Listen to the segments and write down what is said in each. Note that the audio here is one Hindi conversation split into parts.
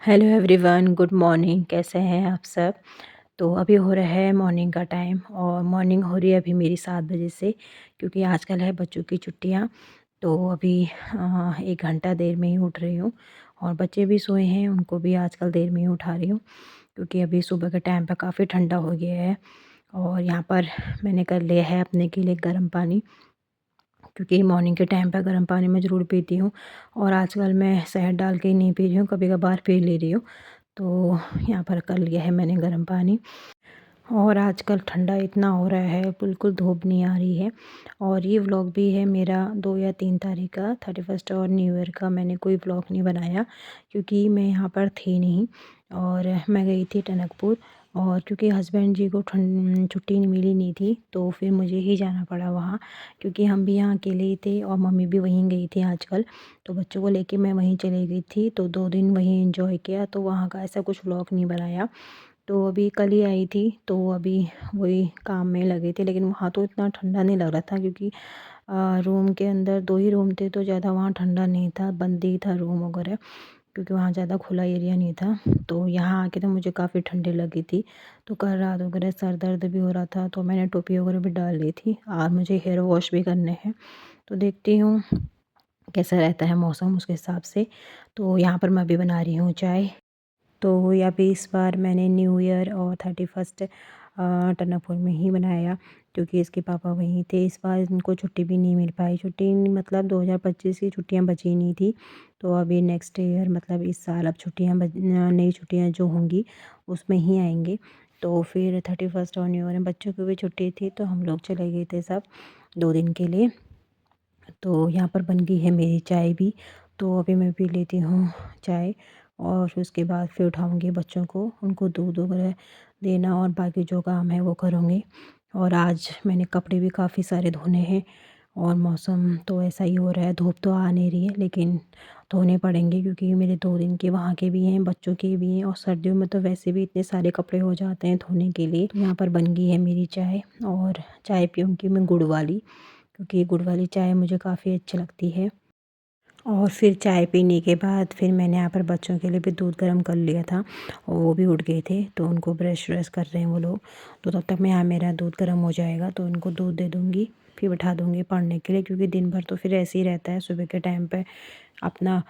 Hello everyone, good morning. कैसे हैं आप सब? तो अभी हो रहा है मॉर्निंग का टाइम और मॉर्निंग हो रही है अभी मेरी 7 बजे से, क्योंकि आजकल है बच्चों की छुट्टियां। तो अभी 1 घंटा देर में ही उठ रही हूँ और बच्चे भी सोए हैं, उनको भी आजकल देर में ही उठा रही हूँ, क्योंकि अभी सुबह के टाइम पर काफ़ी ठंडा हो गया है। और यहाँ पर मैंने कर लिया है अपने के लिए गर्म पानी, क्योंकि मॉर्निंग के टाइम पे गर्म पानी मैं ज़रूर पीती हूँ। और आजकल मैं शहद डाल के ही नहीं पी रही हूँ, कभी-कभार पी ले रही हूँ। तो यहाँ पर कर लिया है मैंने गर्म पानी। और आजकल ठंडा इतना हो रहा है, बिल्कुल धूप नहीं आ रही है। और ये व्लॉग भी है मेरा 2 या 3 तारीख का, 31st और न्यू ईयर का मैंने कोई व्लॉग नहीं बनाया, क्योंकि मैं यहाँ पर थी नहीं और मैं गई थी टनकपुर। और क्योंकि हस्बैंड जी को छुट्टी मिली नहीं थी, तो फिर मुझे ही जाना पड़ा वहाँ, क्योंकि हम भी यहाँ अकेले ही थे और मम्मी भी वहीं गई थी आजकल। तो बच्चों को लेके मैं वहीं चली गई थी, तो 2 दिन वहीं एंजॉय किया, तो वहाँ का ऐसा कुछ व्लॉग नहीं बनाया। तो अभी कल ही आई थी, तो अभी वही काम में लगे थे, लेकिन वहाँ तो इतना ठंडा नहीं लग रहा था, क्योंकि रूम के अंदर 2 ही रूम थे, तो ज़्यादा वहाँ ठंडा नहीं था, बंद ही था रूम वगैरह, क्योंकि वहाँ ज़्यादा खुला एरिया नहीं था। तो यहाँ आके तो मुझे काफ़ी ठंडी लगी थी। तो कल रात वगैरह सर दर्द भी हो रहा था, तो मैंने टोपी वगैरह भी डाल ली थी और मुझे हेयर वॉश भी करने हैं। तो देखती हूँ कैसा रहता है मौसम, उसके हिसाब से। तो यहाँ पर मैं अभी बना रही हूँ चाय। तो या भी इस बार मैंने न्यू ईयर और 31st टनकपुर में ही बनाया, क्योंकि इसके पापा वहीं थे। इस बार इनको छुट्टी भी नहीं मिल पाई, छुट्टी मतलब 2025 की छुट्टियां बची नहीं थी। तो अभी नेक्स्ट ईयर मतलब इस साल अब नई छुट्टियां जो होंगी उसमें ही आएंगे। तो फिर 31st और न्यू ईयर में बच्चों की भी छुट्टी थी, तो हम लोग चले गए थे सब 2 दिन के लिए। तो यहाँ पर बन गई है मेरी चाय भी, तो अभी मैं पी लेती हूँ चाय और फिर उसके बाद फिर उठाऊँगी बच्चों को, उनको दूध वगैरह देना और बाकी जो काम है वो करूँगी। और आज मैंने कपड़े भी काफ़ी सारे धोने हैं और मौसम तो ऐसा ही हो रहा है, धूप तो आ नहीं रही है, लेकिन धोने पड़ेंगे, क्योंकि मेरे 2 दिन के वहाँ के भी हैं, बच्चों के भी हैं, और सर्दियों में तो वैसे भी इतने सारे कपड़े हो जाते हैं धोने के लिए। तो यहाँ पर बन गई है मेरी चाय और चाय पीऊँगी मैं गुड़ वाली, क्योंकि गुड़ वाली चाय मुझे काफ़ी अच्छी लगती है। और फिर चाय पीने के बाद फिर मैंने यहाँ पर बच्चों के लिए भी दूध गर्म कर लिया था, और वो भी उठ गए थे, तो उनको ब्रश व्रश कर रहे हैं वो लोग। तो तब तक मैं यहाँ मेरा दूध गर्म हो जाएगा, तो उनको दूध दे दूँगी, फिर बैठा दूँगी पढ़ने के लिए, क्योंकि दिन भर तो फिर ऐसे ही रहता है, सुबह के टाइम पे अपना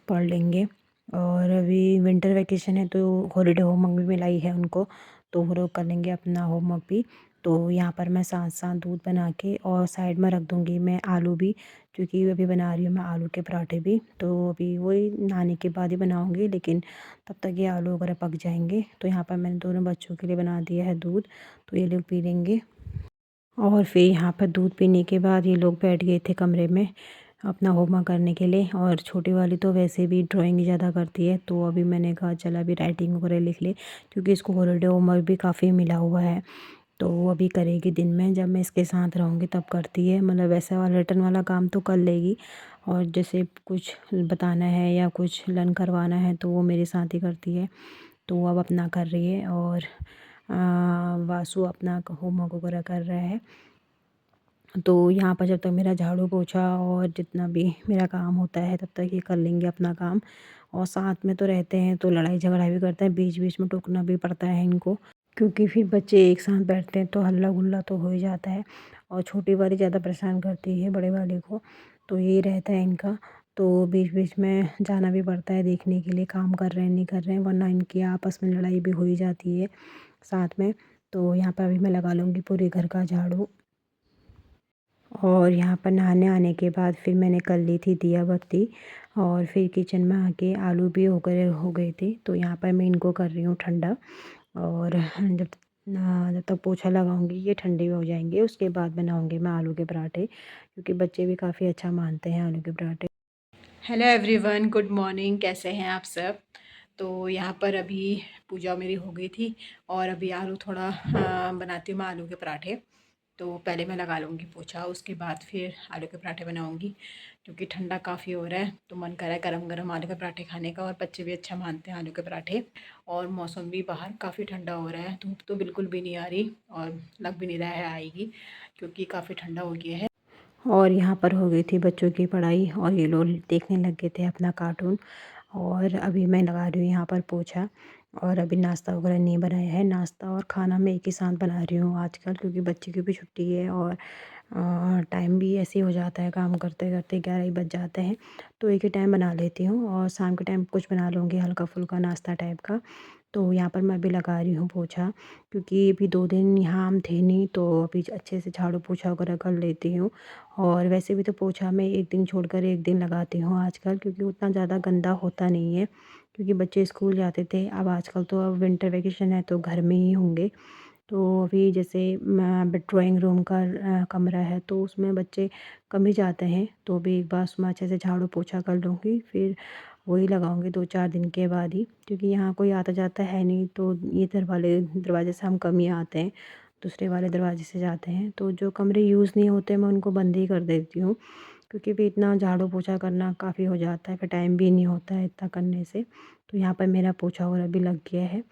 पढ़ लेंगे। और अभी विंटर वैकेशन है, तो हॉलीडे होमवर्क भी मिलाई है उनको, तो वो लोग कर लेंगे अपना होमवर्क भी। तो यहाँ पर मैं साथ साथ दूध बना के और साइड में रख दूँगी मैं आलू भी, क्योंकि अभी बना रही हूँ मैं आलू के पराठे भी। तो अभी वही नहाने के बाद ही बनाऊँगी, लेकिन तब तक ये आलू वगैरह पक जाएंगे। तो यहाँ पर मैंने दोनों बच्चों के लिए बना दिया है दूध, तो ये लोग पी लेंगे। और फिर यहाँ पर दूध पीने के बाद ये लोग बैठ गए थे कमरे में अपना होमवर्क करने के लिए। और छोटी वाली तो वैसे भी ड्राइंग ज़्यादा करती है, तो अभी मैंने कहा चल अभी राइटिंग वगैरह लिख ले, क्योंकि इसको हॉलीडे होमवर्क भी काफ़ी मिला हुआ है। तो वो अभी करेगी दिन में, जब मैं इसके साथ रहूँगी तब करती है, मतलब वैसा वाला रिटर्न वाला काम तो कर लेगी। और जैसे कुछ बताना है या कुछ लर्न करवाना है, तो वो मेरे साथ ही करती है। तो वो अब अपना कर रही है, और वासु अपना होमवर्क वगैरह कर रहा है। तो यहाँ पर जब तक मेरा झाड़ू पोछा और जितना भी मेरा काम होता है, तब तक ये कर लेंगे अपना काम। और साथ में तो रहते हैं, तो लड़ाई झगड़ा भी करते हैं, बीच बीच में टोकना भी पड़ता है इनको, क्योंकि फिर बच्चे एक साथ बैठते हैं तो हल्ला गुल्ला तो हो ही जाता है। और छोटी वाली ज़्यादा परेशान करती है बड़े वाले को, तो यही रहता है इनका। तो बीच बीच में जाना भी पड़ता है देखने के लिए, काम कर रहे हैं नहीं कर रहे हैं, वरना इनकी आपस में लड़ाई भी हो ही जाती है साथ में। तो यहाँ पर अभी मैं लगा लूँगी पूरे घर का झाड़ू। और यहाँ पर नहाने आने के बाद फिर मैंने कर ली थी दिया बत्ती, और फिर किचन में आके आलू भी हो गए थे, तो यहाँ पर मैं इनको कर रही हूँ ठंडा। और जब तक पोछा लगाऊंगी ये ठंडे हो जाएंगे, उसके बाद बनाऊंगी मैं आलू के पराठे, क्योंकि बच्चे भी काफ़ी अच्छा मानते हैं आलू के पराठे। Hello everyone, good morning. कैसे हैं आप सब? तो यहाँ पर अभी पूजा मेरी हो गई थी, और अभी आलू थोड़ा बनाती हूँ मैं आलू के पराठे। तो पहले मैं लगा लूँगी पोछा, उसके बाद फिर आलू के पराठे बनाऊँगी, क्योंकि ठंडा काफ़ी हो रहा है, तो मन कर रहा है गरम गरम आलू के पराठे खाने का, और बच्चे भी अच्छा मानते हैं आलू के पराठे। और मौसम भी बाहर काफ़ी ठंडा हो रहा है, धूप तो बिल्कुल भी नहीं आ रही, और लग भी नहीं रहा है आएगी, क्योंकि काफ़ी ठंडा हो गया है। और यहाँ पर हो गई थी बच्चों की पढ़ाई, और ये लोग देखने लग गए थे अपना कार्टून। और अभी मैं लगा रही हूँ यहाँ पर पोछा। और अभी नाश्ता वगैरह नहीं बनाया है। नाश्ता और खाना मैं एक ही साथ बना रही हूँ आजकल, क्योंकि बच्चे की भी छुट्टी है और टाइम भी ऐसे ही हो जाता है, काम करते-करते 11 ही बज जाते हैं। तो एक ही टाइम बना लेती हूँ और शाम के टाइम कुछ बना लूँगी हल्का-फुल्का नाश्ता टाइप का। तो यहाँ पर मैं अभी लगा रही हूँ पोछा, क्योंकि अभी 2 दिन यहाँ हम थे नहीं, तो अभी अच्छे से झाड़ू पोछा वगैरह कर लेती हूँ। और वैसे भी तो पोछा मैं 1 दिन छोड़कर 1 दिन लगाती हूँ आजकल, क्योंकि उतना ज़्यादा गंदा होता नहीं है, क्योंकि बच्चे स्कूल जाते थे। अब आजकल तो अब विंटर वैकेशन है तो घर में ही होंगे। तो अभी जैसे मैं ड्राइंग रूम का कमरा है, तो उसमें बच्चे कम ही जाते हैं, तो अभी एक बार उसमें अच्छे से झाड़ू पोछा कर लूँगी, फिर वही लगाऊँगी 2-4 दिन के बाद ही, क्योंकि यहाँ कोई आता-जाता है नहीं, तो ये इधर वाले दरवाज़े से हम कम ही आते हैं, दूसरे वाले दरवाज़े से जाते हैं। तो जो कमरे यूज़ नहीं होते मैं उनको बंद ही कर देती हूँ, क्योंकि फिर इतना झाड़ू पोछा करना काफ़ी हो जाता है, फिर टाइम भी नहीं होता है इतना करने से। तो यहाँ पर मेरा पोछा वगैरह भी लग गया है।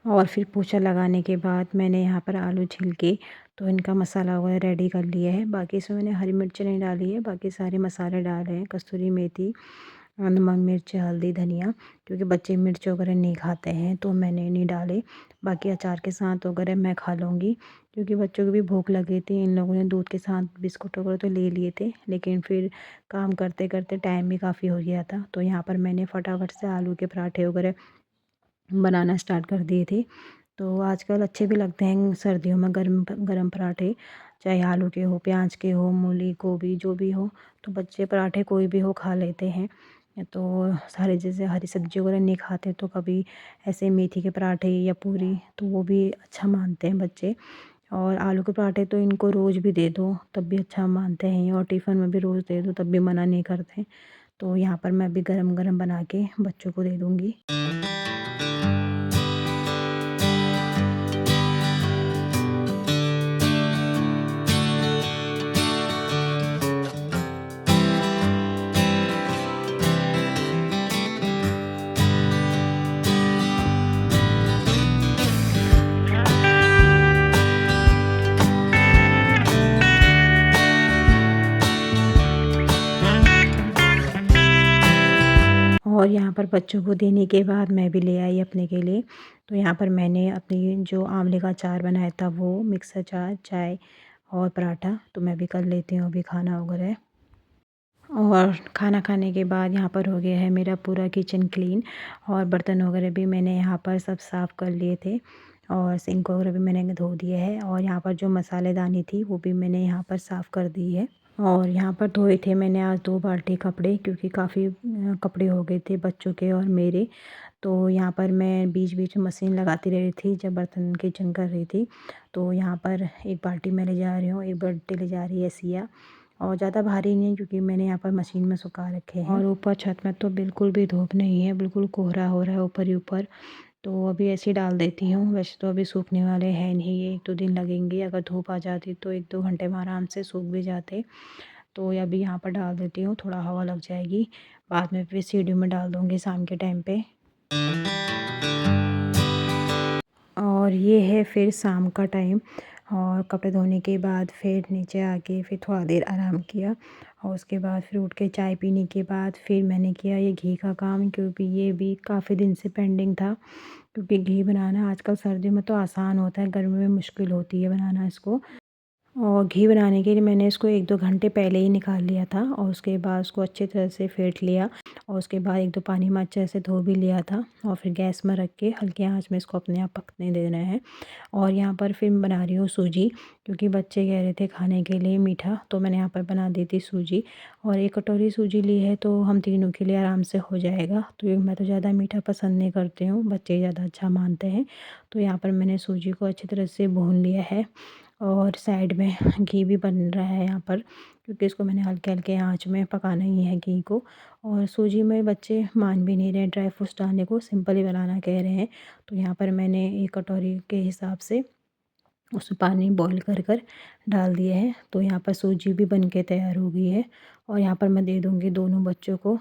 और फिर पोछा लगाने के बाद मैंने यहाँ पर आलू छील के तो इनका मसाला वगैरह रेडी कर लिया है। बाकी इसमें मैंने हरी मिर्च नहीं डाली है, बाकी सारे मसाले डाले हैं, कसूरी मेथी, नमक, मिर्च, हल्दी, धनिया, क्योंकि बच्चे मिर्च वगैरह नहीं खाते हैं तो मैंने नहीं डाले। बाकी अचार के साथ वगैरह मैं खा लूँगी, क्योंकि बच्चों को भी भूख लगी थी। इन लोगों ने दूध के साथ बिस्कुट वगैरह तो ले लिए थे, लेकिन फिर काम करते-करते टाइम भी काफ़ी हो गया था, तो यहाँ पर मैंने फटाफट से आलू के पराठे वगैरह बनाना स्टार्ट कर दिए थे। तो आजकल अच्छे भी लगते हैं सर्दियों में गरम गरम पराठे, चाहे आलू के हो, प्याज के हो, मूली, गोभी जो भी हो, तो बच्चे पराठे कोई भी हो खा लेते हैं। तो सारे जैसे हरी सब्ज़ी वगैरह नहीं खाते, तो कभी ऐसे मेथी के पराठे या पूरी, तो वो भी अच्छा मानते हैं बच्चे। और आलू के पराठे तो इनको रोज़ भी दे दो तब भी अच्छा मानते हैं, और टिफ़िन में भी रोज़ दे दो तब भी मना नहीं करते। तो यहाँ पर मैं अभी गरम-गरम बना के बच्चों को दे दूँगी। और यहाँ पर बच्चों को देने के बाद मैं भी ले आई अपने के लिए। तो यहाँ पर मैंने अपनी जो आँवले का अचार बनाया था वो, मिक्स अचार, चाय और पराठा, तो मैं भी कर लेती हूँ अभी खाना वगैरह। और खाना खाने के बाद यहाँ पर हो गया है मेरा पूरा किचन क्लीन, और बर्तन वगैरह भी मैंने यहाँ पर सब साफ़ कर लिए थे, और सिंक वगैरह भी मैंने धो दिया है, और यहाँ पर जो मसालेदानी थी वो भी मैंने यहाँ पर साफ़ कर दी है। और यहाँ पर धोए थे मैंने आज 2 बाल्टी कपड़े, क्योंकि काफ़ी कपड़े हो गए थे बच्चों के और मेरे। तो यहाँ पर मैं बीच-बीच में मशीन लगाती रह रही थी जब बर्तन किचन कर रही थी। तो यहाँ पर 1 बाल्टी मैं ले जा रही हूँ, 1 बाल्टी ले जा रही है सिया, और ज़्यादा भारी नहीं है, क्योंकि मैंने यहाँ पर मशीन में सुखा रखे हैं। और ऊपर छत में तो बिल्कुल भी धूप नहीं है, बिल्कुल कोहरा हो रहा है ऊपर ही ऊपर। तो अभी ऐसे ही डाल देती हूँ, वैसे तो अभी सूखने वाले हैं नहीं, ये 1-2 दिन लगेंगे। अगर धूप आ जाती तो 1-2 घंटे में आराम से सूख भी जाते। तो अभी यहाँ पर डाल देती हूँ, थोड़ा हवा लग जाएगी, बाद में फिर सीढ़ी में डाल दूँगी शाम के टाइम पे। और ये है फिर शाम का टाइम, और कपड़े धोने के बाद फिर नीचे आके फिर थोड़ा देर आराम किया, और उसके बाद फिर उठ के चाय पीने के बाद फिर मैंने किया ये घी का काम, क्योंकि ये भी काफ़ी दिन से पेंडिंग था। क्योंकि घी बनाना आजकल सर्दियों में तो आसान होता है, गर्मी में मुश्किल होती है बनाना इसको। और घी बनाने के लिए मैंने इसको 1-2 घंटे पहले ही निकाल लिया था, और उसके बाद उसको अच्छी तरह से फेंट लिया, और उसके बाद 1-2 पानी में अच्छे से धो भी लिया था, और फिर गैस में रख के हल्की आंच में इसको अपने आप पकने देना है। और यहाँ पर फिर मैं बना रही हूँ सूजी, क्योंकि बच्चे कह रहे थे खाने के लिए मीठा, तो मैंने यहाँ पर बना दी थी सूजी। और 1 कटोरी सूजी ली है तो हम तीनों के लिए आराम से हो जाएगा। तो ये मैं तो ज़्यादा मीठा पसंद नहीं करती हूँ, बच्चे ज़्यादा अच्छा मानते हैं। तो यहाँ पर मैंने सूजी को अच्छी तरह से भून लिया है, और साइड में घी भी बन रहा है यहाँ पर, क्योंकि इसको मैंने हल्के-हल्के आँच में पकाना ही है घी को। और सूजी में बच्चे मान भी नहीं रहे ड्राई फ्रूट्स डालने को, सिंपल ही बनाना कह रहे हैं। तो यहाँ पर मैंने 1 कटोरी के हिसाब से उसमें पानी बॉईल कर डाल दिया है। तो यहाँ पर सूजी भी बन के तैयार हो गई है, और यहाँ पर मैं दे दूँगी दोनों बच्चों को।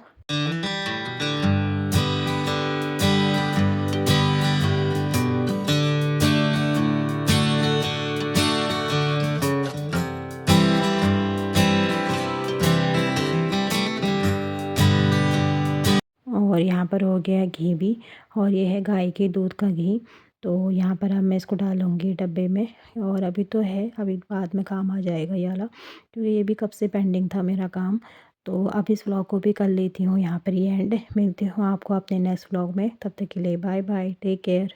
और यहाँ पर हो गया घी भी, और ये है गाय के दूध का घी। तो यहाँ पर अब मैं इसको डालूँगी डब्बे में, और अभी तो है, अभी बाद में काम आ जाएगा ये वाला, क्योंकि ये भी कब से पेंडिंग था मेरा काम। तो अब इस व्लॉग को भी कर लेती हूँ यहाँ पर ही एंड। मिलती हूँ आपको अपने नेक्स्ट व्लॉग में, तब तक के लिए बाय बाय, टेक केयर।